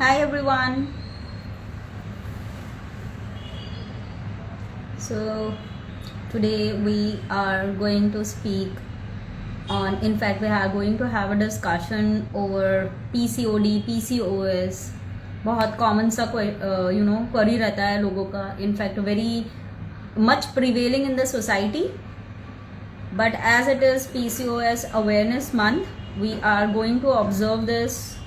Hi everyone. So today we are going to speak on, in fact we are going to have a discussion over PCOD, PCOS. बहुत common सा query रहता है लोगों का, in fact very much prevailing in the society. But as it is PCOS awareness month, we are going to observe this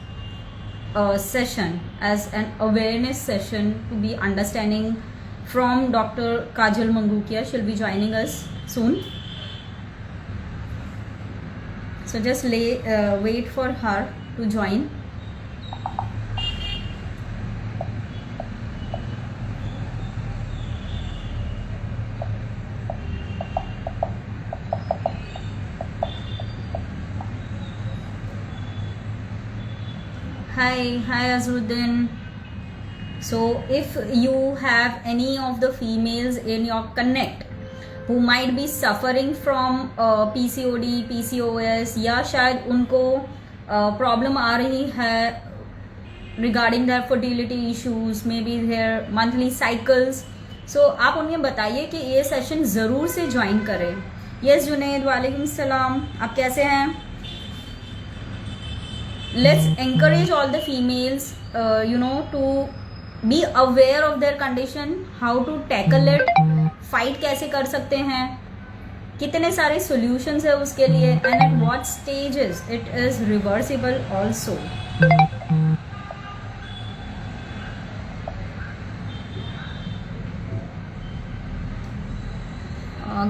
session as an awareness session to be understanding from Dr. Kajal Mangukia. She'll be joining us soon. So just wait for her to join. Hi Azruddin. So if you have any of the females in your connect who might be suffering from PCOD, PCOS या शायद उनको problem आ रही है regarding their fertility issues, maybe their monthly cycles, so आप उन्हें बताइए कि ये सेशन ज़रूर से ज्वाइन करें. यस जुनैद, वालेकुम सलाम, आप कैसे हैं? Let's encourage all the females to be aware of their condition, how to tackle it, fight कैसे कर सकते हैं, कितने सारे solutions है उसके लिए, and at what stages it is reversible also.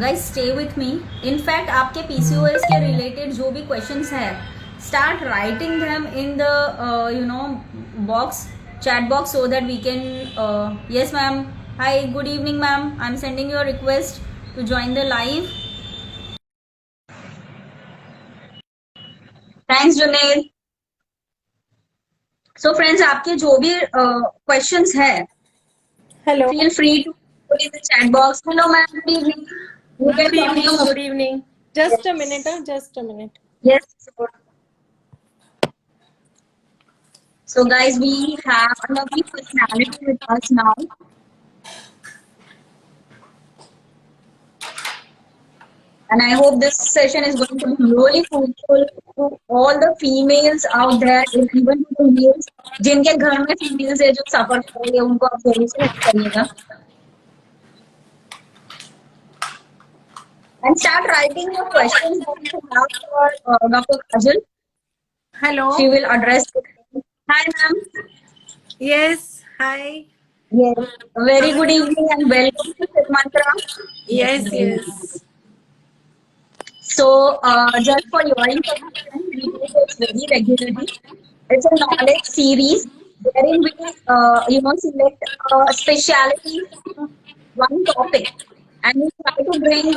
Guys, stay with me. In fact आपके PCOS के related जो भी questions है, start writing them in the chat box so that we can yes ma'am, hi, good evening ma'am, I'm sending you a request to join the live. Thanks Junaid. So friends, आपके जो भी questions है, hello, feel free to put in the chat box. Hello ma'am, good evening. good evening. Just a minute, just a minute. Yes. So guys, we have a lovely personality with us now. And I hope this session is going to be really fruitful to all the females out there, and even to the males. जिनके घर में females है जो suffer कर रही है, उनको आप जरूर से help करिएगा. And start writing your questions that you have for Dr. Kajal. Hello. She will address it. Hi, ma'am. Yes. Hi. Yes. Very good evening and welcome to Mantra. Yes. Yes. So, just for your information, we do this very regularly. It's a knowledge series wherein we, select a specialty from one topic, and we try to bring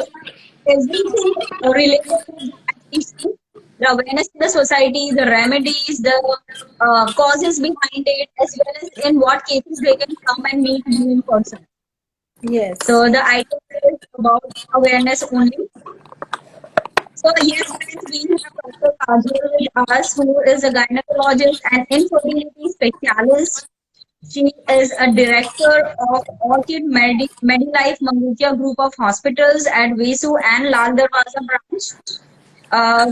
everything related to that issue, the awareness in the society, the remedies, the causes behind it, as well as in what cases they can come and meet you in person. Yes. So the idea is about awareness only. So yes, friends, we have Dr. Kajal with us, who is a gynecologist and infertility specialist. She is a director of Orchid Medilife Mangukia Group of Hospitals at Vesu and Lal Darwaza branch.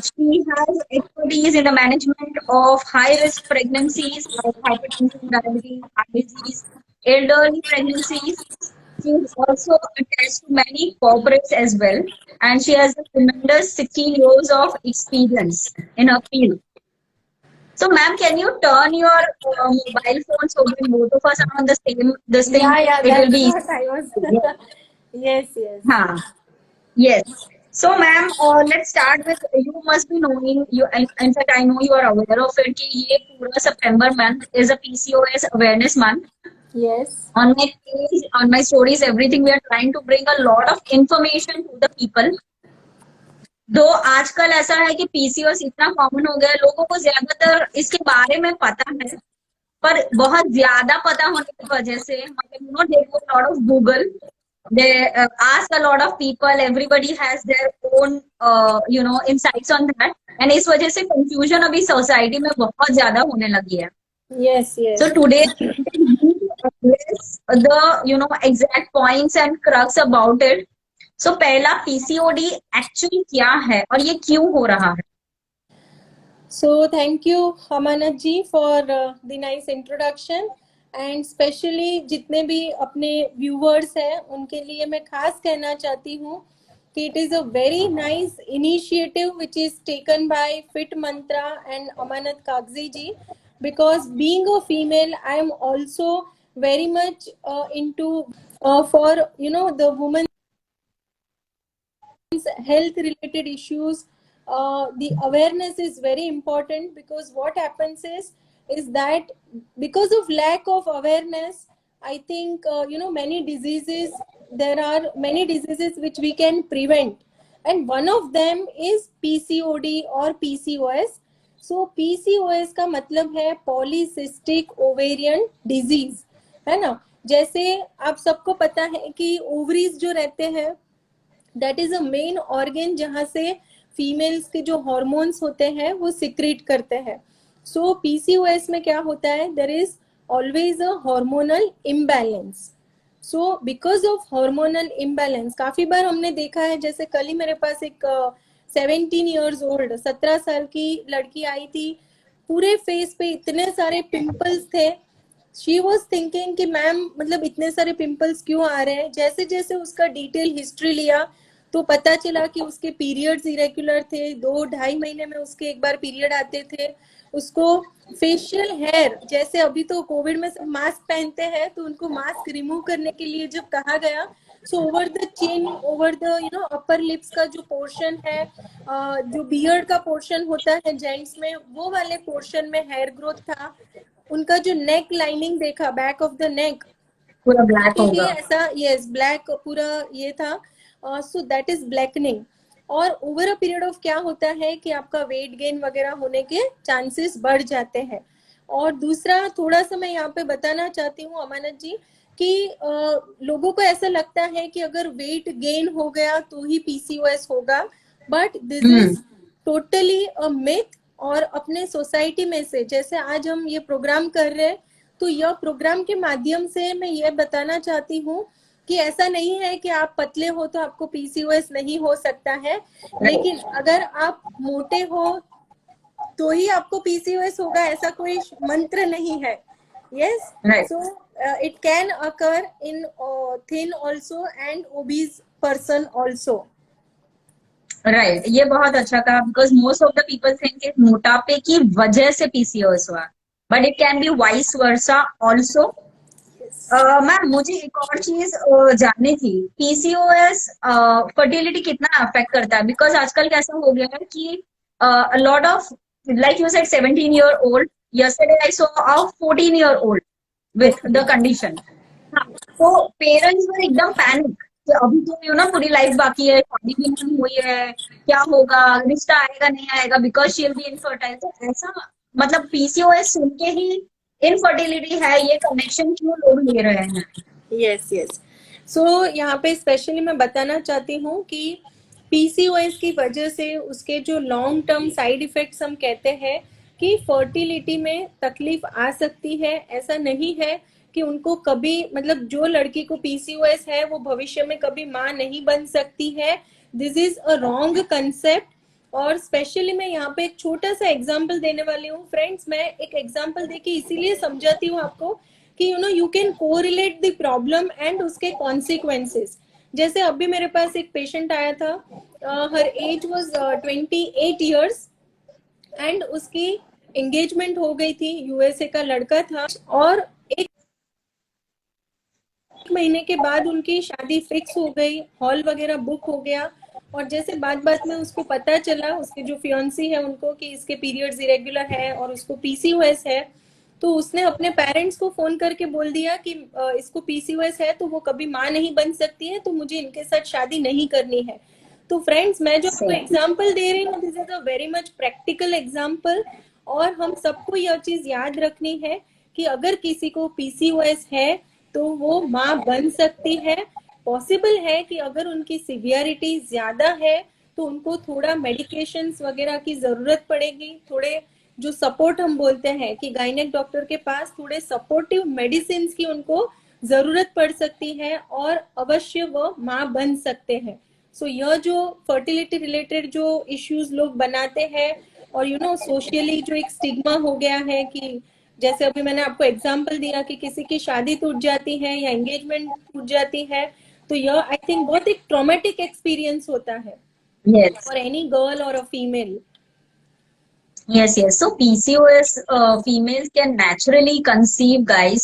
She has expertise in the management of high-risk pregnancies like hypertension, diabetes, heart disease, elderly pregnancies. She is also attached to many corporates as well, and she has a tremendous 16 years of experience in her field. So, ma'am, can you turn your mobile phone so when both of us are on the same this thing? Yeah, it will be what I was. Yes. Yes. So, ma'am, let's start with, you must be knowing, in fact, I know you are aware of it, कि ये पूरा September month is a PCOS awareness month. Yes. On my page, on my stories, everything, we are trying to bring a lot of information to the people. दो आजकल ऐसा है कि PCOS इतना common हो गया है, लोगों को ज्यादातर इसके बारे में पता है, पर बहुत ज्यादा पता होने की वजह से मतलब they do a lot of Google, they ask a lot of people, everybody has their own insights on that, and इस वजह से confusion अभी सोसाइटी में बहुत ज्यादा होने लगी है. Yes, yes. So today we address the exact points and crux about it. So पहला PCOD एक्चुअली क्या है और ये क्यों हो रहा है? So thank you Amanat ji for the nice introduction and specially जितने भी अपने viewers हैं उनके लिए मैं खास कहना चाहती हूँ कि it is a very nice initiative which is taken by Fit Mantra and Amanat Kagzi ji, because being a female I am also very much into for the women health related issues. The awareness is very important, because what happens is that because of lack of awareness, I think many diseases, there are many diseases which we can prevent, and one of them is PCOD or PCOS. So PCOS का मतलब है polycystic ovarian disease, है ना। जैसे आप सबको पता है कि ओवरीज जो रहते हैं, that is a main organ जहां से फीमेल्स के जो हॉर्मोन्स होते हैं वो सिक्रेट करते हैं। सो पीसीओएस में क्या होता है, there is always a hormonal imbalance. So because of hormonal imbalance काफी बार हमने देखा है, जैसे कल ही मेरे पास एक 17 years ओल्ड 17 साल की लड़की आई थी, पूरे फेस पे इतने सारे पिंपल्स थे। शी वॉज थिंकिंग कि मैम मतलब इतने सारे पिंपल्स क्यों आ रहे हैं। जैसे जैसे उसका डिटेल हिस्ट्री लिया तो पता चला कि उसके पीरियड्स इरेगुलर थे, 2-2.5 महीने में उसके एक बार पीरियड आते थे। उसको फेशियल हेयर, जैसे अभी तो कोविड में सब मास्क पहनते हैं, तो उनको मास्क रिमूव करने के लिए जब कहा गया, so over the chin, over the upper lips का जो पोर्शन है, जो बियर्ड का पोर्शन होता है जेंट्स में, वो वाले पोर्शन में हेयर ग्रोथ था। उनका जो नेक लाइनिंग देखा, बैक ऑफ द नेक, पूरा ब्लैक उसके लिए होगा। ऐसा, यस, ब्लैक पूरा ये था। So that is blackening. और ओवर अ पीरियड ऑफ क्या होता है कि आपका वेट गेन वगैरह होने के चांसेस बढ़ जाते हैं। और दूसरा थोड़ा सा मैं यहाँ पे बताना चाहती हूँ अमानत जी कि लोगों को ऐसा लगता है कि अगर वेट गेन हो गया तो ही पीसीओएस होगा, but this is totally a myth. और अपने सोसाइटी में से, जैसे आज हम ये प्रोग्राम कर रहे हैं, तो यह प्रोग्राम के माध्यम से मैं ये बताना चाहती हूँ कि ऐसा नहीं है कि आप पतले हो तो आपको पीसीओएस नहीं हो सकता है, लेकिन अगर आप मोटे हो तो ही आपको पीसीओएस होगा, ऐसा कोई मंत्र नहीं है। Yes, right so it can occur in thin also and obese person also. Right, ये बहुत अच्छा कहा, because most of the people think मोटापे की वजह से पीसीओएस हुआ, but it can be vice versa also. Ma'am मुझे एक और चीज जाननी थी, पीसीओएस फर्टिलिटी कितना अफेक्ट करता है? बिकॉज आजकल कैसा हो गया है कि lot of, like you said 17 year old, yesterday I saw a 14 year old with the condition. हाँ, तो पेरेंट्स में एकदम पैनिक कि अभी तो ना पूरी लाइफ बाकी है, शादी भी नहीं हुई है, क्या होगा, रिश्ता आएगा नहीं आएगा, because she will be infertile. तो ऐसा मतलब पीसीओएस सुन के ही इनफर्टिलिटी है, ये कनेक्शन क्यों लोग ले रहे हैं? यस यस, सो यहाँ पे स्पेशली मैं बताना चाहती हूँ कि पीसीओएस की वजह से उसके जो लॉन्ग टर्म साइड इफेक्ट्स हम कहते हैं कि फर्टिलिटी में तकलीफ आ सकती है। ऐसा नहीं है कि उनको कभी, मतलब जो लड़की को पीसीओएस है वो भविष्य में कभी माँ नहीं बन सकती है। This is a wrong concept. और स्पेशली मैं यहाँ पे एक छोटा सा एग्जाम्पल देने वाली हूँ फ्रेंड्स। मैं एक एग्जाम्पल देके इसीलिए समझाती हूँ आपको कि you can correlate the problem and उसके कॉन्सिक्वेंसेस। जैसे अभी मेरे पास एक पेशेंट आया था, हर एज वाज 28 years एंड उसकी एंगेजमेंट हो गई थी, यूएसए का लड़का था, और एक महीने के बाद उनकी शादी फिक्स हो गई, हॉल वगैरह बुक हो गया। और जैसे बात बात में उसको पता चला, उसके जो फियांसी है उनको, कि इसके पीरियड्स इरेगुलर है और उसको पीसीओएस है, तो उसने अपने पेरेंट्स को फोन करके बोल दिया कि इसको पीसीओएस है तो वो कभी माँ नहीं बन सकती है, तो मुझे इनके साथ शादी नहीं करनी है। तो फ्रेंड्स, मैं जो आपको एग्जाम्पल दे रही हूँ, this is a very much practical example. और हम सबको यह चीज याद रखनी है कि अगर किसी को पीसीओएस है तो वो माँ बन सकती है। पॉसिबल है कि अगर उनकी सिवियरिटी ज्यादा है तो उनको थोड़ा मेडिकेशंस वगैरह की जरूरत पड़ेगी, थोड़े जो सपोर्ट हम बोलते हैं कि गायनेक डॉक्टर के पास थोड़े सपोर्टिव मेडिसिन की उनको जरूरत पड़ सकती है और अवश्य वो माँ बन सकते हैं। सो यह जो फर्टिलिटी रिलेटेड जो इश्यूज लोग बनाते हैं और सोशली जो एक स्टिग्मा हो गया है कि जैसे अभी मैंने आपको एग्जांपल दिया कि किसी की शादी टूट जाती है या एंगेजमेंट टूट जाती है, तो यह आई थिंक बहुत एक ट्रॉमेटिक एक्सपीरियंस होता है Yes. फॉर एनी गर्ल और a female. Yes, yes. So PCOS females can naturally conceive, guys.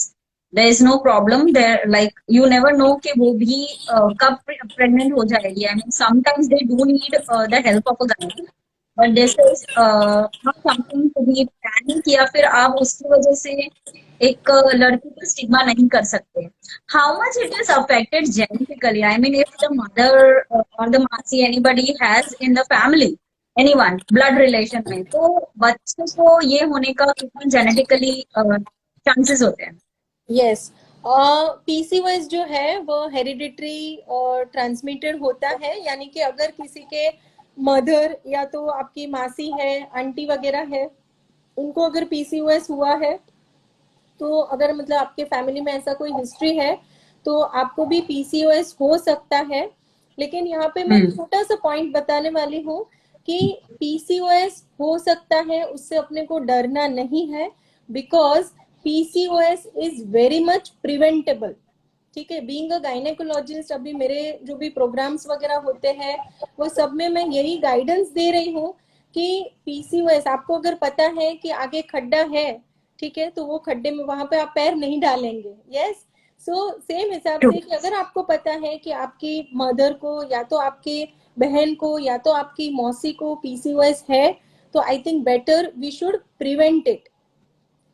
There is no problem there. Like you never know कि वो भी कब pregnant हो जाएगी. I mean, sometimes they do need the help of a gynae. But this is not something to be panic या फिर आप उसकी वजह से एक लड़की को स्टिग्मा नहीं कर सकते. How much it is affected genetically? I mean, if the mother or the masi anybody has in the family, anyone blood relation में, तो बच्चे को ये होने का कितना जेनेटिकली चांसेस होते हैं? यस, पीसीओएस जो है वो हेरिडिटरी और ट्रांसमिटेड होता है, यानी कि अगर किसी के मदर या तो आपकी मासी है, आंटी वगैरह है, उनको अगर पीसीओएस हुआ है, तो अगर मतलब आपके फैमिली में ऐसा कोई हिस्ट्री है तो आपको भी पीसीओएस हो सकता है। लेकिन यहाँ पे मैं छोटा सा पॉइंट बताने वाली हूँ कि पीसीओएस हो सकता है, उससे अपने को डरना नहीं है, because PCOS is very much preventable. ठीक है, बीइंग अ गायनेकोलॉजिस्ट, अभी मेरे जो भी प्रोग्राम्स वगैरह होते हैं वो सब में मैं यही गाइडेंस दे रही हूँ कि पीसीओएस आपको अगर पता है कि आगे खड्डा है, ठीक है, तो वो खड्डे में वहां पे आप पैर नहीं डालेंगे। यस, सो सेम हिसाब से कि अगर आपको पता है कि आपकी मदर को या तो आपकी बहन को या तो आपकी मौसी को पीसीओएस है, तो I think better we should prevent it.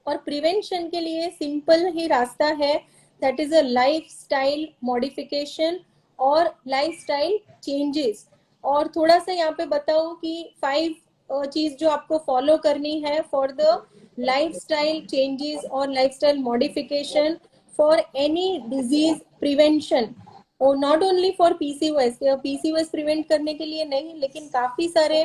और प्रिवेंशन के लिए सिंपल ही रास्ता है, that is a lifestyle modification और लाइफस्टाइल चेंजेस। और थोड़ा सा यहाँ पे बताओ कि 5 चीज जो आपको फॉलो करनी है फॉर द लाइफस्टाइल चेंजेस और lifestyle modification for any disease prevention, और not only for PCOS. PCOS prevent करने के लिए नहीं, लेकिन काफी सारे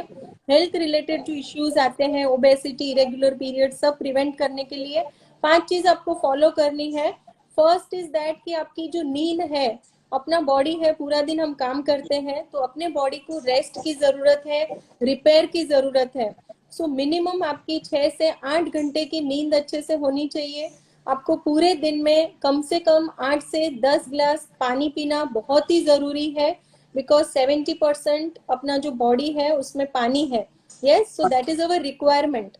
हेल्थ रिलेटेड जो इश्यूज आते हैं, ओबेसिटी, इरेगुलर पीरियड, सब प्रिवेंट करने के लिए 5 चीज आपको फॉलो करनी है। फर्स्ट इज दैट कि आपकी जो नींद है, अपना बॉडी है, पूरा दिन हम काम करते हैं तो अपने बॉडी को रेस्ट की जरूरत है, रिपेयर की जरूरत है। सो मिनिमम आपकी 6 से 8 घंटे की नींद अच्छे से होनी चाहिए। आपको पूरे दिन में कम से कम 8 से 10 ग्लास पानी पीना बहुत ही जरूरी है, बिकॉज 70% अपना जो बॉडी है उसमें पानी है। Yes, so that is our requirement.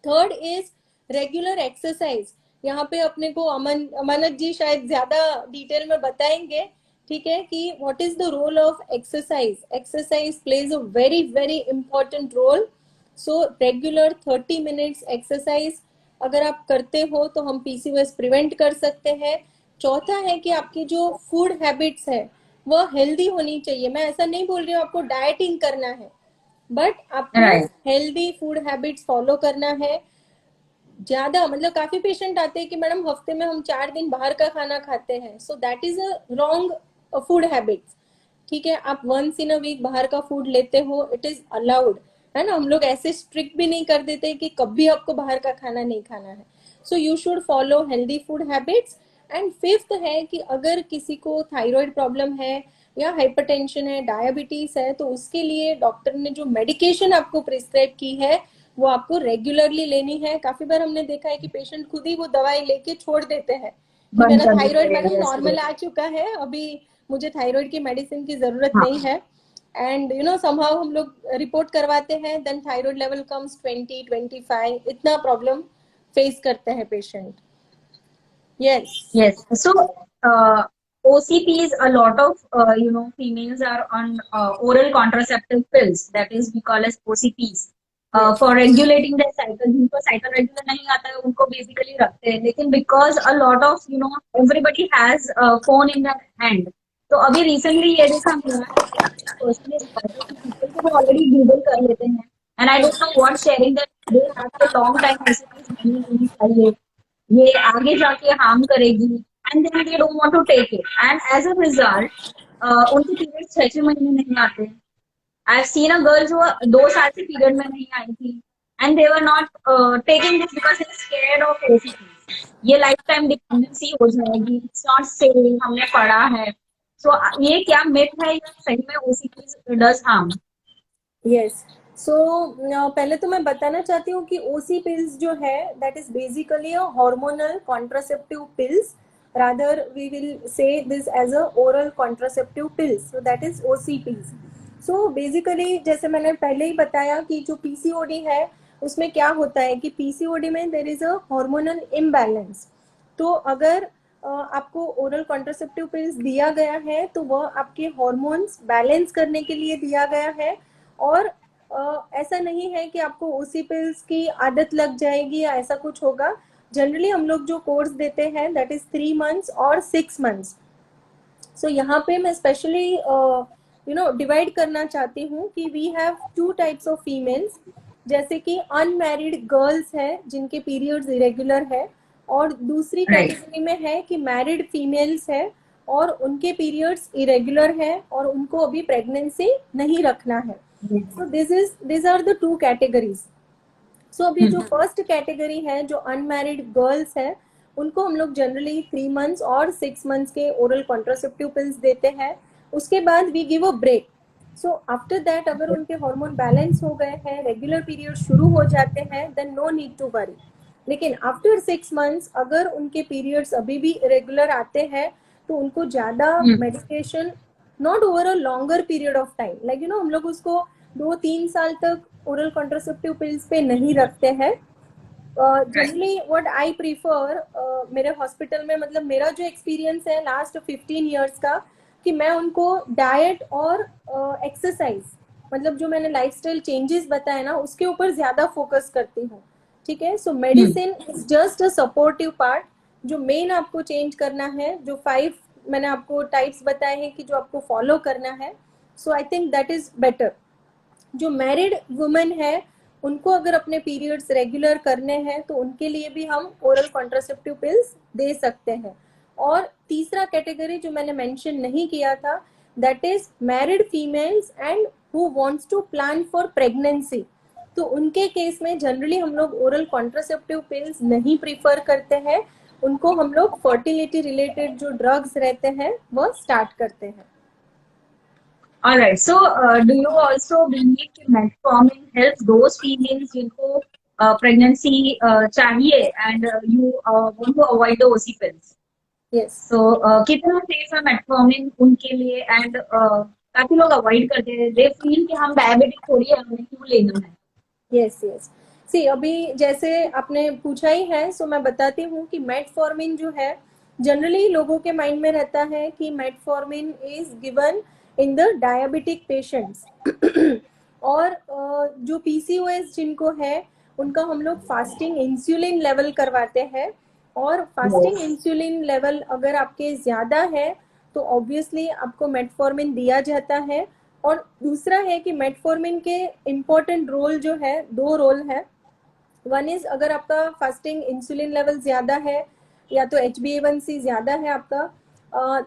Third is regular exercise. यहाँ पे अपने को अमानत जी शायद ज्यादा डिटेल में बताएंगे, ठीक है, कि what is the role of exercise. Exercise plays a very very important role. So regular 30 minutes exercise अगर आप करते हो तो हम पीसीओएस प्रिवेंट कर सकते हैं। चौथा है कि आपकी जो फूड हैबिट्स है वो हेल्दी होनी चाहिए। मैं ऐसा नहीं बोल रही हूँ आपको डाइटिंग करना है, बट आपको right. Healthy food habits follow करना है। ज्यादा मतलब काफी पेशेंट आते हैं कि मैडम हफ्ते में हम 4 दिन बाहर का खाना खाते हैं, so that is a wrong food habits. ठीक है, आप वंस इन अ वीक बाहर का फूड लेते हो, इट इज अलाउड, है ना। हम लोग ऐसे स्ट्रिक्ट भी नहीं कर देते कि कभी आपको बाहर का खाना नहीं खाना है। So you should follow healthy food habits. And fifth है कि अगर किसी को थायराइड प्रॉब्लम है या हाइपरटेंशन है, डायबिटीज है, तो उसके लिए डॉक्टर ने जो मेडिकेशन आपको प्रिस्क्राइब की है वो आपको रेगुलरली लेनी है। काफी बार हमने देखा है कि पेशेंट खुद ही वो दवाई लेके छोड़ देते हैं कि बंद मेरा कर देते थायराइड हैं. मैडम यस, नॉर्मल आ चुका है, अभी मुझे थायराइड की मेडिसिन की जरूरत हाँ. नहीं है। एंड समहाउ हम लोग रिपोर्ट करवाते हैं, देन थायराइड लेवल कम्स 20-25, इतना प्रॉब्लम फेस करते हैं patient. Yes, Yes. So, OCPs, a lot of, females are on oral contraceptive pills. That is, we call as OCPs. For regulating their cycle. जिनको cycle regular नहीं आता है, उनको basically रखते हैं. लेकिन because a lot of, everybody has a phone in their hand. तो अभी recently ये देखा गया है, personally people को already Google कर लेते हैं. And I don't know what sharing that they have for long time OCPs नहीं चाहिए. ये आगे जाके हार्म करेगी, and then they don't want to take it, and as a result उनके पीरियड 6-6 महीने नहीं आते. I have seen a girl जो 2 साल से पीरियड में नहीं आई थी, and they were not taking this because they're scared of OCPs. ये लाइफ टाइम डिपेंडेंसी हो जाएगी, इट्स नॉट सेफ, हमने पढ़ा है. सो ये क्या मिथ है या सही में OCPs डज हार्म? यस. सो पहले तो मैं बताना चाहती हूँ कि ओसी पिल्स जो है that is basically a hormonal contraceptive pills. rather we will say this as a oral contraceptive pills, so that is OCPs. so basically जैसे मैंने पहले ही बताया कि जो पीसीओडी है उसमें क्या होता है कि पीसीओडी में there is a hormonal imbalance. तो अगर आपको ओरल कॉन्ट्रासेप्टिव पिल्स दिया गया है तो वह आपके हॉर्मोन्स बैलेंस करने के लिए दिया गया है. और ऐसा नहीं है कि आपको ओसी पिल्स की आदत लग जाएगी या ऐसा कुछ होगा. जनरली हम लोग जो कोर्स देते हैं दैट इज 3 months और 6 months. सो यहाँ पे मैं स्पेशली डिवाइड करना चाहती हूँ कि we have 2 types of females. जैसे कि अनमैरिड गर्ल्स है जिनके पीरियड्स इरेगुलर है, और दूसरी राइट. कैटेगरी में है कि मैरिड फीमेल्स है और उनके पीरियड्स इरेगुलर है और उनको अभी प्रेगनेंसी नहीं रखना है. So this are the 2 categories. So अभी जो फर्स्ट कैटेगरी है जो अनमैरिड गर्ल्स है उनको हम लोग जनरली 3 months और 6 months के ओरल कॉन्ट्रासेप्टिव पिल्स देते हैं. उसके बाद we give a break. So after that अगर उनके हार्मोन बैलेंस हो गए हैं, रेगुलर पीरियड शुरू हो जाते हैं, then no need to worry. लेकिन आफ्टर 6 months अगर उनके पीरियड्स अभी भी रेगुलर आते हैं तो उनको ज्यादा medication, not over a longer period of time, like हम लोग उसको 2-3 साल तक ओरल कॉन्ट्रासेप्टिव पिल्स पे नहीं रखते हैं. जनरली व्हाट आई प्रीफर, मेरे हॉस्पिटल में मतलब मेरा जो एक्सपीरियंस है लास्ट 15 years का, कि मैं उनको डाइट और एक्सरसाइज मतलब जो मैंने लाइफस्टाइल चेंजेस बताए ना उसके ऊपर ज्यादा फोकस करती हूँ. ठीक है. सो medicine is just a supportive part. जो मेन आपको चेंज करना है, जो 5 मैंने आपको टाइप्स बताए हैं कि जो आपको फॉलो करना है, so I think that is better. जो मैरिड वुमेन है उनको अगर अपने पीरियड्स रेगुलर करने हैं तो उनके लिए भी हम ओरल कॉन्ट्रासेप्टिव पिल्स दे सकते हैं. और तीसरा कैटेगरी जो मैंने मेंशन नहीं किया था that is married females and who wants to plan for pregnancy. तो उनके केस में जनरली हम लोग ओरल कॉन्ट्रासेप्टिव पिल्स नहीं प्रीफर करते हैं. उनको हम लोग फर्टिलिटी रिलेटेड जो ड्रग्स रहते हैं वो स्टार्ट करते हैं. All right. So, do you also believe कि metformin helps those females जिनको pregnancy चाहिए and you want to avoid the OC pills? Yes. So, कितना safe है metformin उनके लिए and काफी लोग avoid करते हैं. They feel कि हम diabetic थोड़ी है, हमें क्यों लेना है? यस. यस. सी अभी जैसे आपने पूछा ही है सो मैं बताती हूँ कि मेटफॉर्मिन जो है जनरली लोगों के माइंड में रहता है कि metformin is given in the diabetic patients. और जो पीसीओएस जिनको है उनका हम लोग फास्टिंग इंसुलिन लेवल करवाते हैं. और फास्टिंग इंसुलिन लेवल अगर आपके ज्यादा है तो ऑब्वियसली आपको मेटफॉर्मिन दिया जाता है. और दूसरा है कि मेटफॉर्मिन के इम्पोर्टेंट रोल जो है, 2 रोल है. वन इज अगर आपका फास्टिंग इंसुलिन लेवल ज्यादा है या तो HbA1c ज्यादा है आपका,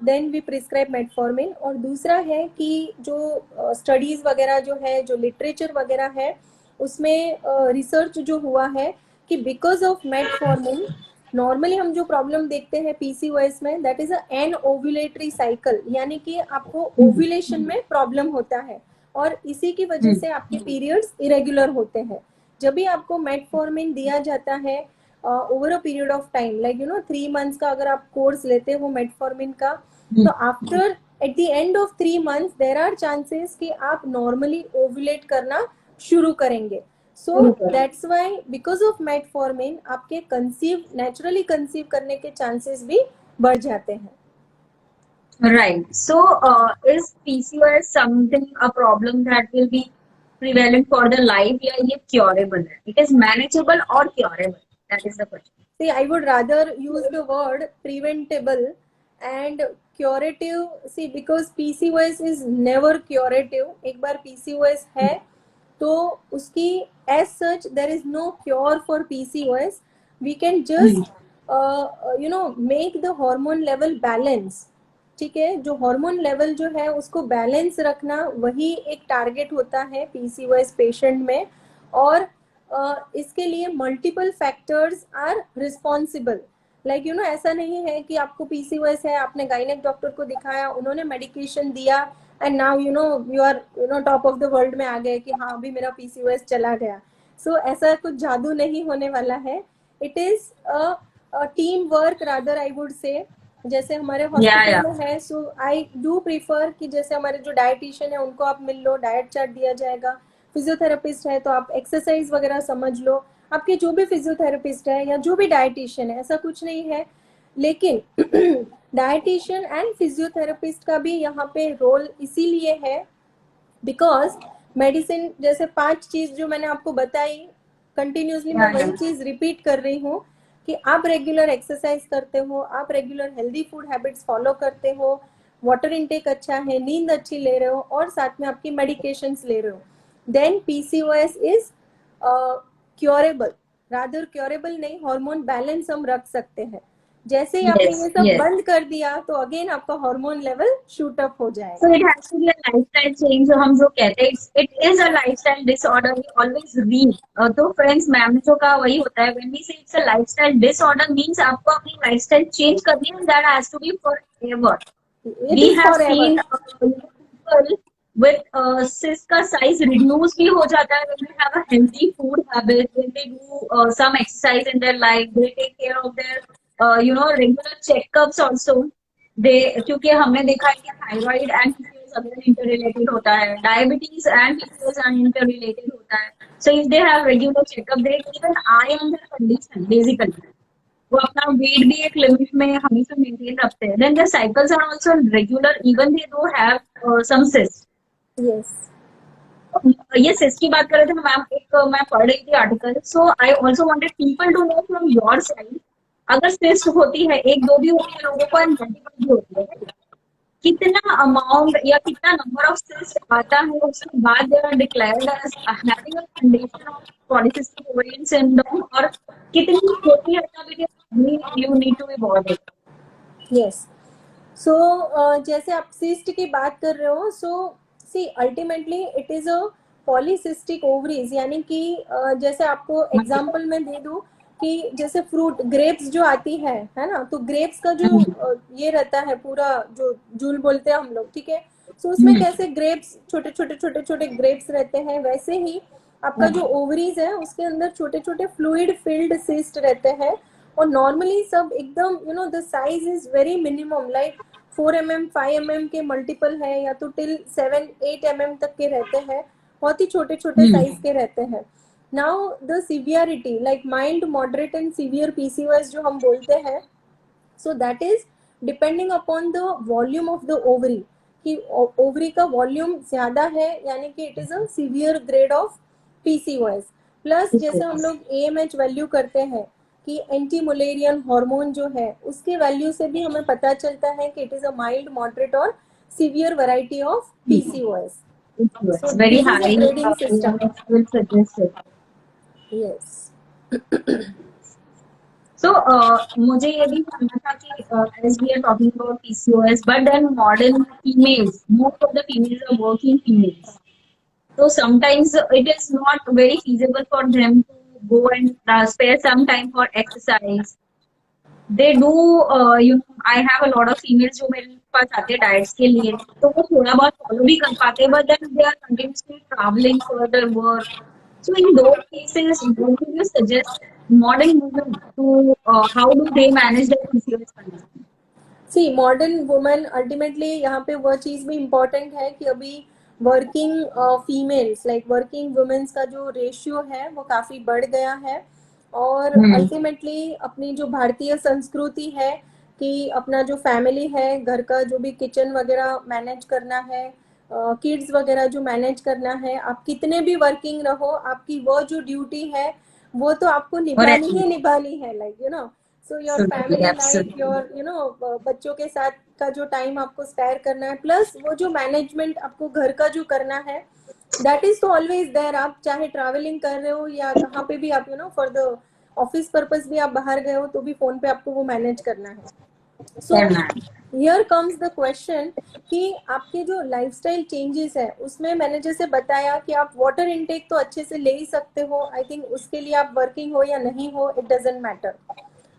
देन वी प्रिस्क्राइब मेटफॉर्मिन. और दूसरा है कि जो स्टडीज वगैरह जो है, जो लिटरेचर वगैरह है उसमें रिसर्च जो हुआ है कि बिकॉज ऑफ मेटफॉर्मिन नॉर्मली हम जो प्रॉब्लम देखते हैं पीसीओएस में that is an ovulatory cycle, यानी कि आपको ओव्यूलेशन में प्रॉब्लम होता है और इसी की वजह से आपके पीरियड्स इरेगुलर होते हैं. जब भी आपको मेटफॉर्मिन दिया जाता है over a period of time, like 3 months का अगर आप कोर्स लेते हो मेटफॉर्मिन का, तो after at the end of 3 months there are chances कि आप नॉर्मली ओव्यूलेट करना शुरू करेंगे. So that's why because of metformin आपके कंसीव नेचुरली कंसीव करने के चांसेस भी बढ़ जाते हैं. Right. So, is PCOS something a problem that will be prevalent for the life या ये curable है? It is manageable or curable? That is the question. See, I would rather use the word preventable and curative. See, because PCOS is never curative. एक बार PCOS है तो उसकी as such there is no cure for PCOS. We can just make the hormone level balance. ठीक है. जो hormone level जो है उसको बैलेंस रखना वही एक टारगेट होता है पीसीओएस पेशेंट में. और इसके लिए multiple factors are responsible. Like you know, ऐसा नहीं है कि आपको पीसीओएस है, आपने गायनेक डॉक्टर को दिखाया, उन्होंने मेडिकेशन दिया and now you are top of the world में आ गए कि हाँ अभी मेरा पीसीओएस चला गया. सो ऐसा कुछ जादू नहीं होने वाला है. It is team work rather, I would से. जैसे हमारे हॉस्पिटल में है, सो आई डू प्रीफर कि जैसे हमारे जो डाइटिशियन है उनको आप मिल लो, डाइट चार्ट दिया जाएगा. फिजियोथेरेपिस्ट है तो आप एक्सरसाइज वगैरह समझ लो. आपके जो भी फिजियोथेरेपिस्ट है या जो भी डाइटिशियन है, ऐसा कुछ नहीं है. लेकिन डाइटिशियन एंड फिजियोथेरेपिस्ट का भी यहाँ पे रोल इसीलिए है बिकॉज मेडिसिन जैसे 5 चीज जो मैंने आपको बताई, कंटिन्यूसली मैं वही चीज रिपीट कर रही हूँ कि आप रेगुलर एक्सरसाइज करते हो, आप regular healthy food habits follow करते हो, वाटर इनटेक अच्छा है, नींद अच्छी ले रहे हो और साथ में आपकी मेडिकेशंस ले रहे हो, then PCOS is curable. Rather curable नहीं, हार्मोन बैलेंस हम रख सकते हैं. जैसे ही आपने ये सब बंद कर दिया तो अगेन आपका हार्मोन लेवल शूट अप हो जाएगा. So it has to be a lifestyle change. जो हम जो कहते हैं it is a lifestyle disorder. We always read. तो friends मैमों का वही होता है. When we say it's a lifestyle disorder means आपको अपनी lifestyle change करनी है. That has to be forever. We have seen people with cyst का size reduce भी हो जाता है when they have a healthy food habit, when they do some exercise in their life, they take care of their regular checkups also. क्योंकि हमने देखा है कि थायराइड एंड पीसीओएस अगर इंटररिलेटेड होता है, डायबिटीज एंड पीसीओएस इंटररिलेटेड होता है. So if they have regular checkup, they even I on their condition. Basically वो अपना वेट भी एक लिमिट में हमेशा मेंटेन रखते हैं. Then their cycles are also regular even they do have some cyst. Yes, ये सिस्ट की बात कर रहे थे मैम, मैं पढ़ रही थी article. So I also wanted people to know from your side, अगर सिस्ट होती है, एक दो भी होती है लोगों को एंड मल्टीपल भी होती है, कितना अमाउंट या कितना नंबर ऑफ सिस्ट आता है उसके बाद they are declared as having a condition of polycystic ovarian syndrome, और कितनी होती है तब it is you need to be bothered. Yes. So जैसे आप सिस्ट की बात कर रहे हो, so see ultimately it is a polycystic ovaries. यानी कि जैसे आपको एग्जांपल में दे दूं कि जैसे फ्रूट ग्रेप्स जो आती है ना, तो ग्रेप्स का जो ये रहता है पूरा जो जूल बोलते हैं हम लोग, ठीक है. सो उसमें कैसे ग्रेप्स छोटे छोटे छोटे छोटे ग्रेप्स रहते हैं, वैसे ही आपका जो ओवरीज है उसके अंदर छोटे छोटे फ्लूइड फिल्ड सिस्ट रहते हैं. और नॉर्मली सब एकदम the size is very minimum, like 4 mm 5 mm के मल्टीपल है या तो टिल 7-8 mm तक के रहते हैं. बहुत ही छोटे छोटे साइज के रहते हैं. Now the severity, like mild, moderate and severe PCOS जो हम बोलते हैं, so that is depending upon the volume of the ovary. कि ओवरी का वॉल्यूम ज्यादा है यानी कि it is a severe grade of PCOS. Plus जैसे हम लोग एएमएच वैल्यू करते हैं कि एंटी मुलेरियन हार्मोन जो है उसके वैल्यू से भी हमें पता चलता है कि it is a mild, moderate और severe variety of PCOS. So very high grading system. will suggest it. Yes. So मुझे ये भी जानना था कि as we are talking about PCOS, but then modern females, most of the females are working females. So sometimes it is not very feasible for them to go and spare some time for exercise. They do, I have a lot of females जो मेरे पास आते हैं diets के लिए, तो वो थोड़ा बहुत फॉलो भी कर पाते हैं, but then they are continuously traveling for their work. So in those cases, what do you suggest modern women to how do they manage their PCOS condition? See modern women ultimately यहाँ पे वह चीज भी important है कि अभी working females like working womens का जो रेशियो है वो काफी बढ़ गया है. और अल्टीमेटली अपनी जो भारतीय संस्कृति है कि अपना जो फैमिली है, घर का जो भी किचन वगैरह मैनेज करना है, किड्स वगैरह जो मैनेज करना है, आप कितने भी वर्किंग रहो, आपकी वो जो ड्यूटी है वो तो आपको निभानी है. Like so your family life, your बच्चों के साथ का जो टाइम आपको स्पेयर करना है, प्लस वो जो मैनेजमेंट आपको घर का जो करना है, दैट इज तो ऑलवेज देयर. आप चाहे ट्रैवलिंग कर रहे हो या कहाँ पे भी आप फॉर द ऑफिस पर्पस भी आप बाहर गए हो तो भी फोन पे आपको वो मैनेज करना है. So here comes the question कि आपके जो लाइफस्टाइल चेंजेस है उसमें मैंने जैसे बताया कि आप वाटर इनटेक तो अच्छे से ले ही सकते हो, आई थिंक उसके लिए आप वर्किंग हो या नहीं हो इट डजेंट मैटर।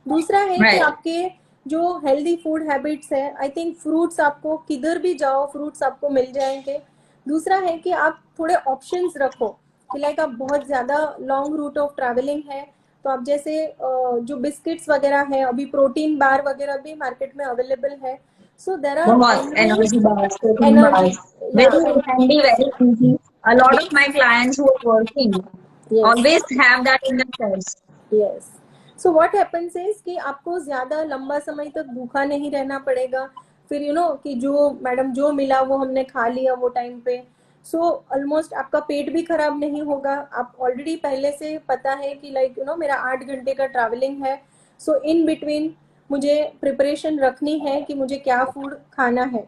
दूसरा है कि Right. आपके जो हेल्दी फूड हैबिट्स है, आई थिंक फ्रूट्स आपको किधर भी जाओ फ्रूट्स आपको मिल जाएंगे। दूसरा है कि आप थोड़े ऑप्शंस रखो कि लाइक आप बहुत ज़्यादा लॉन्ग रूट ऑफ ट्रैवलिंग है तो आप जैसे जो बिस्किट्स वगैरह है, अभी प्रोटीन बार वगैरह भी मार्केट में अवेलेबल है, सो देर आर बहुत always energy bars, protein energy, bars, या very handy, very easy. A lot of my clients who are working yes always have that in their purse. Yes. So what happens is कि आपको ज्यादा लंबा समय तक भूखा नहीं रहना पड़ेगा, फिर कि जो मैडम जो मिला वो हमने खा लिया वो टाइम पे। सो ऑलमोस्ट आपका पेट भी खराब नहीं होगा, आप ऑलरेडी पहले से पता है कि लाइक मेरा 8 घंटे का ट्रैवलिंग है, सो इन बिटवीन मुझे प्रिपरेशन रखनी है कि मुझे क्या फूड खाना है।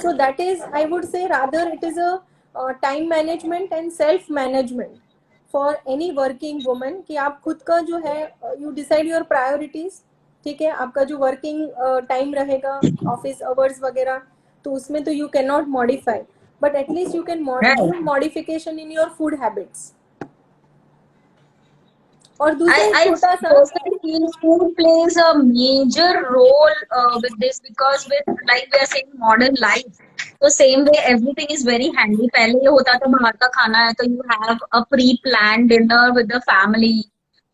So that is I would से rather it is a time management and self management for any working woman कि आप खुद का जो है यू डिसाइड योर प्रायोरिटीज। ठीक है, आपका जो वर्किंग टाइम रहेगा ऑफिस आवर्स वगैरह तो उसमें तो you can not modify, but at least you can Right. Do modification in your food habits. और दूसरा एक I छोटा सा, personally feel food plays a major role with this because with like we are saying modern life, so same way everything is very handy. पहले ये होता था बाहर का खाना है तो you have a pre-planned dinner with the family.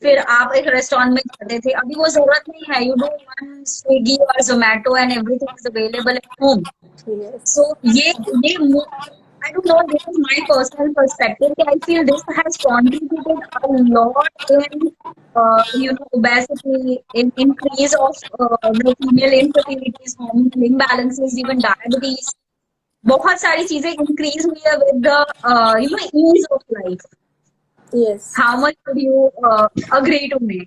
फिर आप एक रेस्टोरेंट में जाते थे, अभी वो जरूरत नहीं है. You do one Swiggy or Zomato and everything is available at home. yes, So ये I don't know, this is my personal perspective. I feel this has contributed a lot in obesity, in increase of the female infertilities, hormonal imbalances, even diabetes. बहुत सारी चीजें increase हुई है with the ease of life. yes. How much would you agree to me?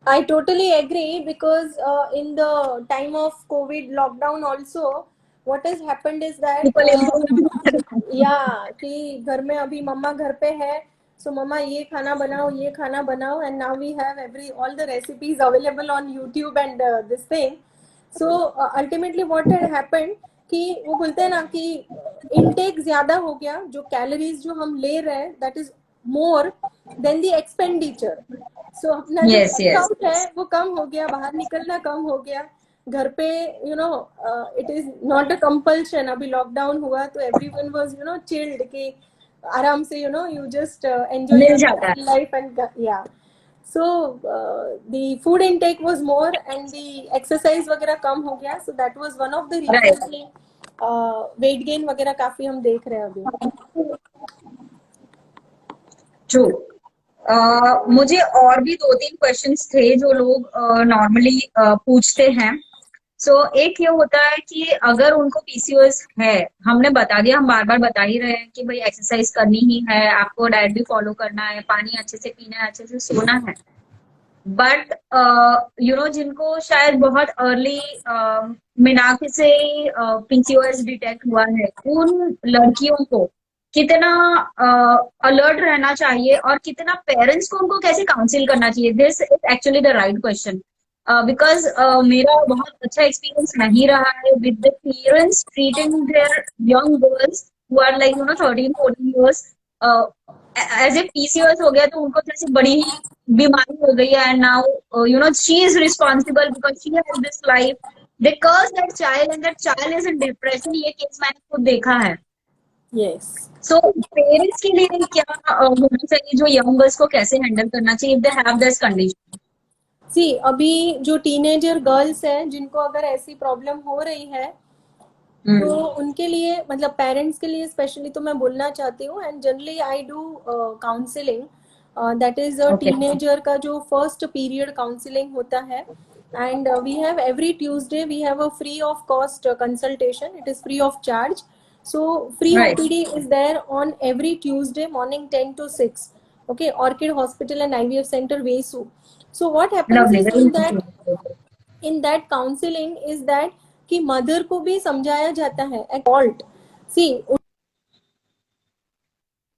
I totally agree because in the time of COVID lockdown also, what has happened is that People improve. या कि घर में अभी मम्मा घर पे है, सो मम्मा ये खाना बनाओ ये खाना बनाओ, and now we have every all the recipes available on YouTube and this thing. So ultimately what had happened कि वो बोलते हैं ना कि इनटेक ज्यादा हो गया, जो कैलोरीज जो हम ले रहे हैं that is more than the expenditure. So अपना जो Yes, yes. वर्कआउट है वो कम हो गया, बाहर निकलना कम हो गया, घर पे it is not a compulsion. अभी लॉकडाउन हुआ तो एवरीवन वाज चिल्ड कि आराम से यू जस्ट एंजॉय मिल योर जाता है. Life and yeah. So the food intake was more and the exercise वगैरह कम हो गया, so that was one of the Right. Reason कि वेट गेन वगैरह काफी हम देख रहे हैं अभी। ट्रू. मुझे और भी 2-3 क्वेश्चंस थे जो लोग नॉर्मली पूछते हैं. सो एक ये होता है कि अगर उनको पीसीओएस है, हमने बता दिया, हम बार बार बता ही रहे हैं कि भाई एक्सरसाइज करनी ही है, आपको डाइट भी फॉलो करना है, पानी अच्छे से पीना है, अच्छे से सोना है. बट जिनको शायद बहुत अर्ली मीनाक्षी से पीसीओएस डिटेक्ट हुआ है, उन लड़कियों को कितना अलर्ट रहना चाहिए और कितना पेरेंट्स को उनको कैसे काउंसिल करना चाहिए? This is actually the right question. Because मेरा बहुत अच्छा एक्सपीरियंस नहीं रहा है with the parents treating their young girls who are like 13-14 years age a PCOS हो गया तो उनको जैसे बड़ी ही बीमारी हो गई है. And now she is responsible because she has this life. They curse that child and that child is in depression. ये केस मैंने खुद देखा है. यस। सो पेरेंट्स के लिए क्या होना चाहिए, जो यंग गर्ल्स को कैसे हैंडल करना चाहिए if they have this condition? See अभी जो टीनेजर गर्ल्स हैं जिनको अगर ऐसी प्रॉब्लम हो रही है तो उनके लिए मतलब पेरेंट्स के लिए स्पेशली तो मैं बोलना चाहती हूँ, and generally I do counselling, that is a okay. Teenager का जो फर्स्ट पीरियड काउंसलिंग होता है, and we have every Tuesday we have a free of cost consultation, it is free of charge. So free right. OPD is there on every Tuesday morning 10 to 6. Okay, Orchid Hospital and IVF Center, Vesu. So what happens lovely. is very in that counseling is that कि mother को भी समझाया जाता है fault. सी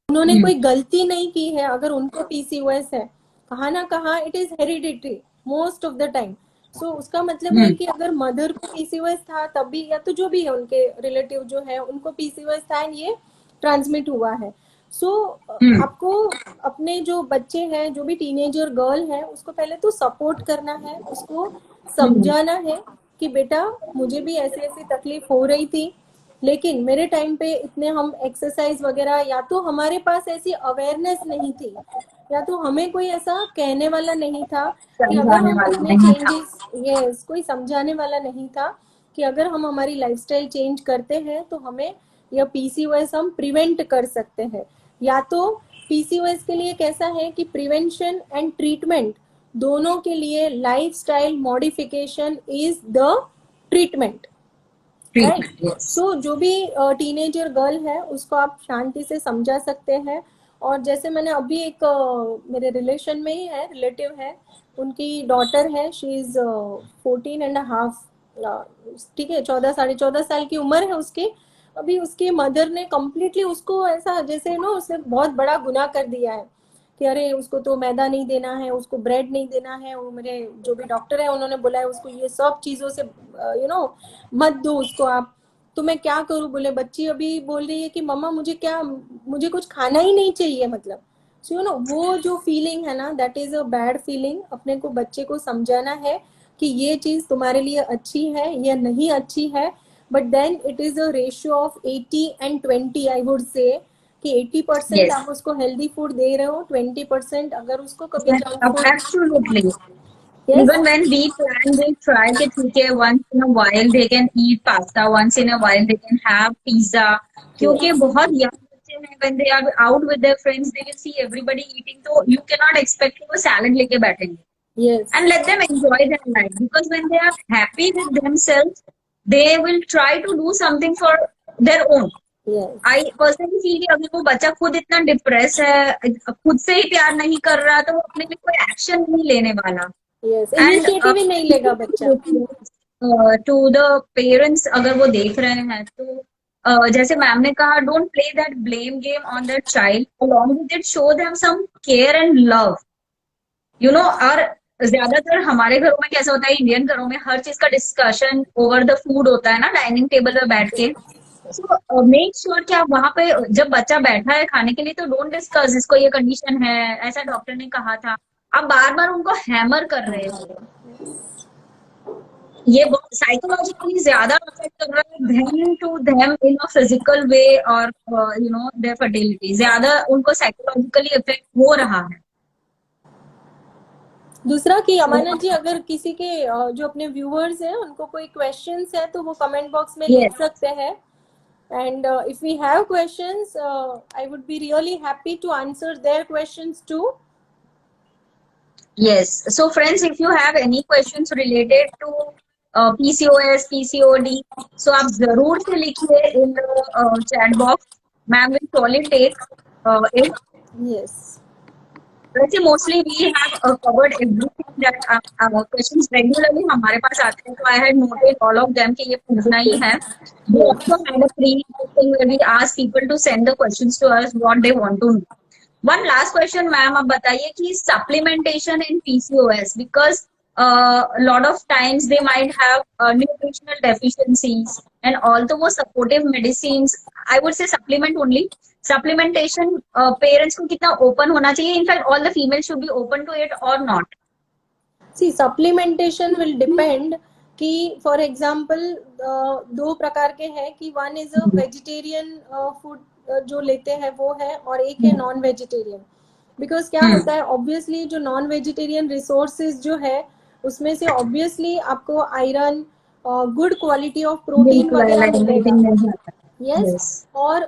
उन्होंने कोई गलती नहीं की है, अगर उनको पीसीओएस है कहा ना कहा it is hereditary most of the time, so उसका मतलब है कि अगर मदर को पीसीओएस था तब भी, या तो जो भी है उनके रिलेटिव जो है उनको पीसीओएस था एंड ये ट्रांसमिट हुआ है, सो आपको अपने जो बच्चे हैं, जो भी टीनेजर गर्ल है, उसको पहले तो सपोर्ट करना है, उसको समझाना है कि बेटा मुझे भी ऐसी ऐसी तकलीफ हो रही थी, लेकिन मेरे टाइम पे इतने हम एक्सरसाइज वगैरह, या तो हमारे पास ऐसी अवेयरनेस नहीं थी, या तो हमें कोई ऐसा कहने वाला नहीं था कि अगर समझाने हम वाला अपने नहीं था। चेंजेस, यस, कोई समझाने वाला नहीं था कि अगर हम हमारी लाइफस्टाइल चेंज करते हैं तो हमें यह पीसीओएस हम प्रिवेंट कर सकते हैं। या तो पीसीओएस के लिए कैसा है कि प्रिवेंशन एंड ट्रीटमेंट दोनों के लिए lifestyle modification is the treatment, right. Treatment, yes. So जो भी टीनेजर गर्ल है उसको आप शांति से समझा सकते हैं। और जैसे मैंने अभी एक मेरे रिलेशन में ही है, रिलेटिव है, उनकी डॉटर है, शी इज 14.5, ठीक है, 14 साढ़े 14 साल की उम्र है उसकी। अभी उसकी मदर ने कम्प्लीटली उसको ऐसा जैसे नो उसने बहुत बड़ा गुनाह कर दिया है कि अरे उसको तो मैदा नहीं देना है, उसको ब्रेड नहीं देना है, वो मेरे जो भी डॉक्टर है उन्होंने बोला है उसको ये सब चीजों से मत दो उसको आप। तो मैं क्या करूं, बोले बच्ची अभी बोल रही है कि मम्मा मुझे क्या, मुझे कुछ खाना ही नहीं चाहिए, मतलब सो वो जो फीलिंग है ना, that is a bad feeling. अपने को बच्चे को समझाना है कि ये चीज तुम्हारे लिए अच्छी है या नहीं अच्छी है, but then it is a ratio of 80 and 20, I would say कि 80% यस, आप उसको हेल्दी फूड दे रहे हो, 20% अगर उसको कभी junk food, absolutely. Yes, Even when we plan, we try कि ठीक है once in a while they can eat pasta, once in a while they can have pizza. क्योंकि यस, बहुत young बच्चे हैं, when they are out with their friends, they will see everybody eating, तो you cannot expect कि वो salad लेके बैठेंगे. Yes, And let them enjoy their life, because when they are happy with themselves, they will try to do something for their own. Yes, I personally feel कि अगर वो बच्चा खुद इतना डिप्रेस है, खुद से ही प्यार नहीं कर रहा, तो वो अपने लिए कोई एक्शन नहीं लेने वाला। यस, एंड इनिशिएटिव ही नहीं लेगा बच्चा। टू द पेरेंट्स अगर वो देख रहे हैं तो जैसे मैम ने कहा, don't play that blame game on that child, along with it show them some care and love, you know. और ज्यादातर हमारे घरों में कैसा होता है, इंडियन घरों में हर चीज का डिस्कशन ओवर द फूड होता है ना, डाइनिंग टेबल पे बैठ के। सो मेक श्योर कि आप वहां पे जब बच्चा बैठा है खाने के लिए, तो डोंट डिस्कस इसको ये कंडीशन है, ऐसा डॉक्टर ने कहा था। आप बार बार उनको हैमर कर रहे हो, ये बहुत साइकोलॉजिकली ज्यादा अफेक्ट कर रहा है them to them in a physical way, और देयर फर्टिलिटी ज्यादा उनको साइकोलॉजिकली इफेक्ट हो रहा है। दूसरा कि सो अमानत जी, अगर किसी के जो अपने व्यूअर्स हैं उनको कोई क्वेश्चंस है तो वो कमेंट बॉक्स में लिख यस, सकते हैं, and if we have questions I would be really happy to answer their questions too. yes. So friends, if you have any questions related to PCOS, PCOD, so आप जरूर से लिखिए in the chat box. Ma'am will surely take it. Yes, वैसे mostly we have covered everything that questions regularly हमारे पास आते हैं, तो I had noted all of them कि ये पूछना ही है। We yes, also had a pre thing where we ask people to send the questions to us what they want to know. One last question ma'am, आप बताइए कि supplementation in PCOS, because lot of times they might have nutritional deficiencies, and although वो supportive medicines, I would say supplement only, supplementation parents को कितना open होना चाहिए, in fact all the female should be open to it और not? See supplementation will depend कि for example दो प्रकार के हैं कि one is a vegetarian food जो लेते हैं वो है, और एक है नॉन वेजिटेरियन। बिकॉज क्या होता है, ऑब्वियसली जो नॉन वेजिटेरियन रिसोर्सेज जो है उसमें से ऑब्वियसली आपको iron, good quality of protein बिल्कुल वगैरह मिलेगा, एलिमिनेटिंग नहीं आता। यस। यस, और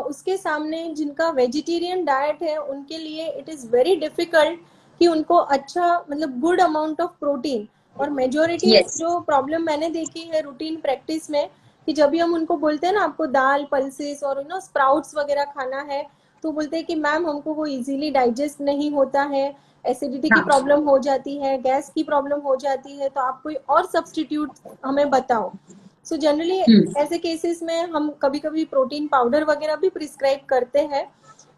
उसके सामने जिनका वेजिटेरियन डाइट है उनके लिए इट इज वेरी डिफिकल्ट कि उनको अच्छा मतलब गुड अमाउंट ऑफ प्रोटीन। और मेजोरिटी यस, जो प्रॉब्लम मैंने देखी है रूटीन प्रैक्टिस में कि जब भी हम उनको बोलते हैं ना आपको दाल पल्सेस और स्प्राउट्स वगैरह खाना है, तो बोलते हैं कि मैम हमको वो इजीली डाइजेस्ट नहीं होता है, एसिडिटी की हाँ, प्रॉब्लम हो जाती है, गैस की प्रॉब्लम हो जाती है, तो आप कोई और सब्सटीट्यूट हमें बताओ। सो जनरली ऐसे केसेस में हम कभी कभी प्रोटीन पाउडर वगैरह भी प्रिस्क्राइब करते हैं।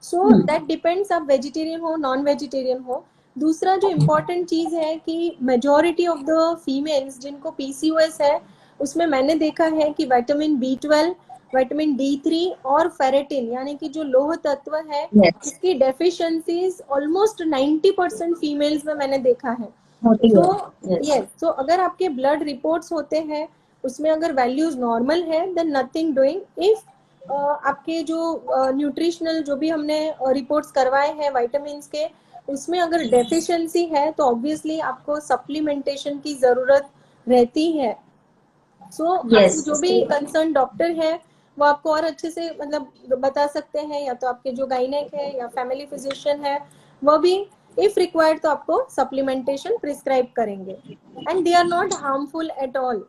सो दैट डिपेंड्स, आप वेजिटेरियन हो नॉन वेजिटेरियन हो। दूसरा जो इम्पोर्टेंट चीज है कि मेजॉरिटी ऑफ द फीमेल्स जिनको पीसीओएस है उसमें मैंने देखा है कि विटामिन B12, विटामिन D3 और फेरेटिन यानी कि जो लोह तत्व है Yes. इसकी डेफिशिएंसीज ऑलमोस्ट 90% फीमेल्स में मैंने देखा है। होती तो है। Yes. यस, तो अगर आपके ब्लड रिपोर्ट्स होते हैं उसमें अगर वैल्यूज नॉर्मल है देन नथिंग डूइंग। इफ आपके जो न्यूट्रिशनल जो भी हमने रिपोर्ट्स करवाए हैं विटामिन्स के उसमें अगर डेफिशिएंसी है तो ऑब्वियसली आपको सप्लीमेंटेशन की जरूरत रहती है। सो आपके Yes. जो भी कंसर्न डॉक्टर है वो आपको और अच्छे से मतलब बता सकते हैं, या तो आपके जो गाइनेक है या फैमिली फिजिशियन है वो भी इफ रिक्वायर्ड तो आपको सप्लीमेंटेशन प्रिस्क्राइब करेंगे and they are not harmful at all.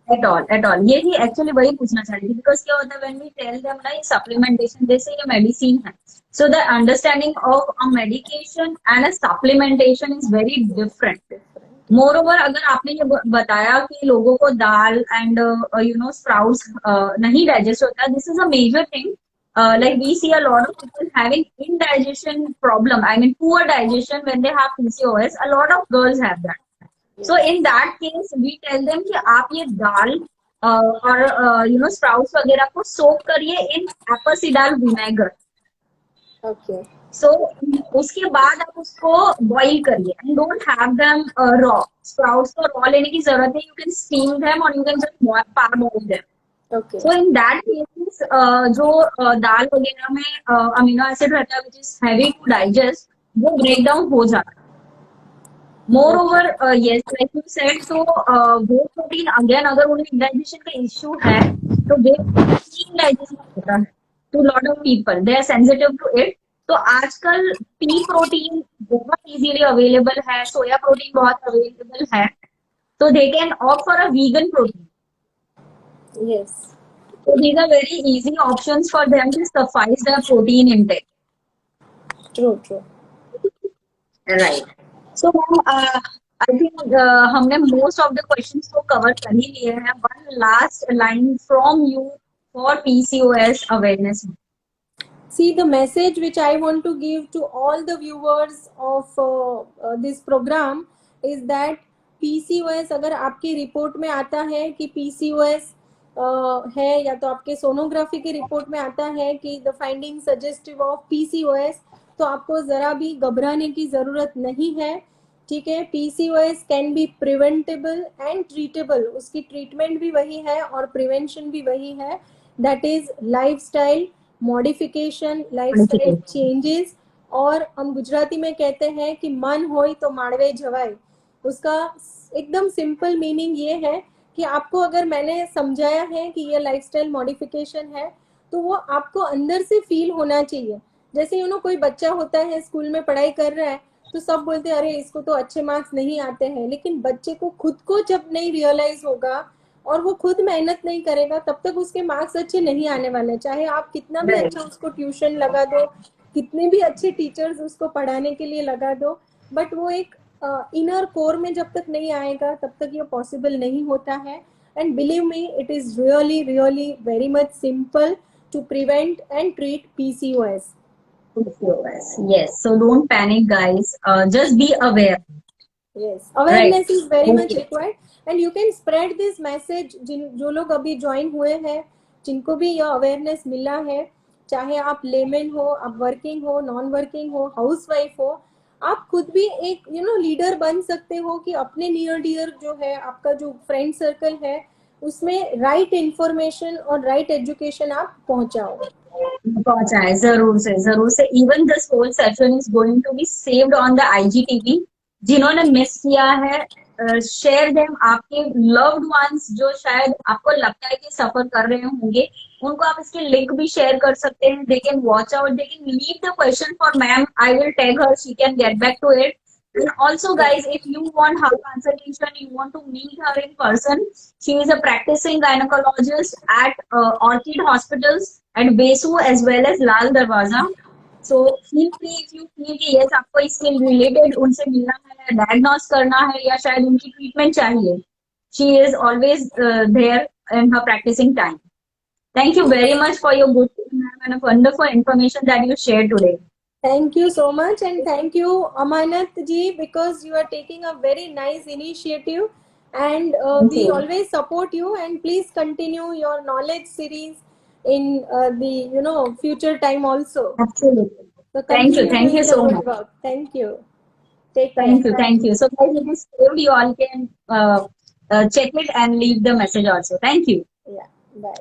At all ये ही एक्चुअली वही पूछना चाह रही थी, बिकॉज क्या होता है व्हेन वी टेल देम ना ये सप्लीमेंटेशन जैसे ये मेडिसिन है, so the understanding of a medication and a supplementation is very different. Moreover अगर आपने ये बताया कि लोगों को दाल एंड स्प्राउट्स नहीं डाइजेस्ट होता, this is a major thing. Like we see a lot of people having indigestion problem, I mean poor digestion when they have PCOS. A lot of girls have that. So in that case we tell them कि आप ये दाल और sprouts वगैरह को सोक करिए इन एपसिडाल vinegar. Okay so उसके बाद आप उसको बॉईल करिए and don't have them raw. Sprouts को रॉ लेने की जरूरत है, यू कैन स्टीम देम और you can just parboil them. Okay so in that cases जो दाल वगैरह में अमीनो एसिड रहता है which is heavy to digest, वो ब्रेक डाउन हो जाता है। Moreover yes like you said, तो वे प्रोटीन अगेन अगर उन्हें डाइजेशन का इश्यू है तो वे डाइजेशन होता है to lot of people, they are sensitive to it. तो आजकल पी प्रोटीन बहुत इजीली अवेलेबल है, सोया प्रोटीन बहुत अवेलेबल है, तो they can opt for a vegan protein. Yes So these are very easy options for them to suffice their protein intake. True true. Right. So I think हमने most of the questions को cover कर ही लिए हैं. One last line from you for PCOS awareness. See, the message which I want to give to all the viewers of this program is that PCOS अगर आपकी report में आता है कि PCOS है, या तो आपके सोनोग्राफी की रिपोर्ट में आता है कि the finding suggestive of PCOS, तो आपको जरा भी घबराने की जरूरत नहीं है। ठीक है, PCOS can be preventable and treatable, उसकी ट्रीटमेंट भी वही है और प्रिवेंशन भी वही है, that is lifestyle modification, lifestyle changes. और हम गुजराती में कहते हैं कि मन होय तो माड़वे जवाय। उसका एकदम सिंपल मीनिंग ये है कि आपको अगर मैंने समझाया है कि ये लाइफस्टाइल मॉडिफिकेशन है तो वो आपको अंदर से फील होना चाहिए। जैसे कोई बच्चा होता है स्कूल में पढ़ाई कर रहा है तो सब बोलते हैं अरे इसको तो अच्छे मार्क्स नहीं आते हैं, लेकिन बच्चे को खुद को जब नहीं रियलाइज होगा और वो खुद मेहनत नहीं करेगा तब तक उसके मार्क्स अच्छे नहीं आने वाले। चाहे आप कितना भी अच्छा उसको ट्यूशन लगा दो, कितने भी अच्छे टीचर्स उसको पढ़ाने के लिए लगा दो, बट वो एक इनर कोर में जब तक नहीं आएगा तब तक ये पॉसिबल नहीं होता है। And believe me, it is really really very much simple to prevent and treat PCOS. PCOS. Yes. So don't panic, guys. Just be aware. Yes, awareness Right. is very much Okay. required and you can spread this message। जो लोग अभी join हुए हैं, जिनको भी यह awareness मिला है, चाहे आप लेमन हो, आप वर्किंग हो, नॉन वर्किंग हो, हाउसवाइफ हो, आप खुद भी एक लीडर बन सकते हो कि अपने नियर डियर जो है, आपका जो फ्रेंड सर्कल है, उसमें राइट इंफॉर्मेशन और राइट एजुकेशन आप पहुंचाओ। पहुंचाए जरूर से। Even this whole session is going to be saved on the IGTV। जिन्होंने मिस किया है, शेयर देम। आपके लव्ड वंस जो शायद आपको लगता है कि सफर कर रहे होंगे, उनको आप इसके लिंक भी शेयर कर सकते हैं। They can watch out, they can leave the question for ma'am, I will tag her, she can get back to it. And also guys, if you want her consultation, you want to meet her in person, she is a practicing gynecologist at Orchid Hospitals at Besu as well as Lal Darwaza. So feel free, if you feel कि yes आपको इसके related उनसे मिलना है, diagnose करना है या शायद उनकी treatment चाहिए, she is always there in her practicing time. Thank you very much for your good and wonderful information that you shared today. Thank you so much, and thank you, Amanat ji, because you are taking a very nice initiative, and Thank we you. always support you. And please continue your knowledge series in the future time also. Absolutely. So Thank you. continue Thank doing you the so good much. work. Thank you. Take care. Thank you. Bye. Thank you. So guys, it is saved. You all can check it and leave the message also. Thank you. Yeah. Bye.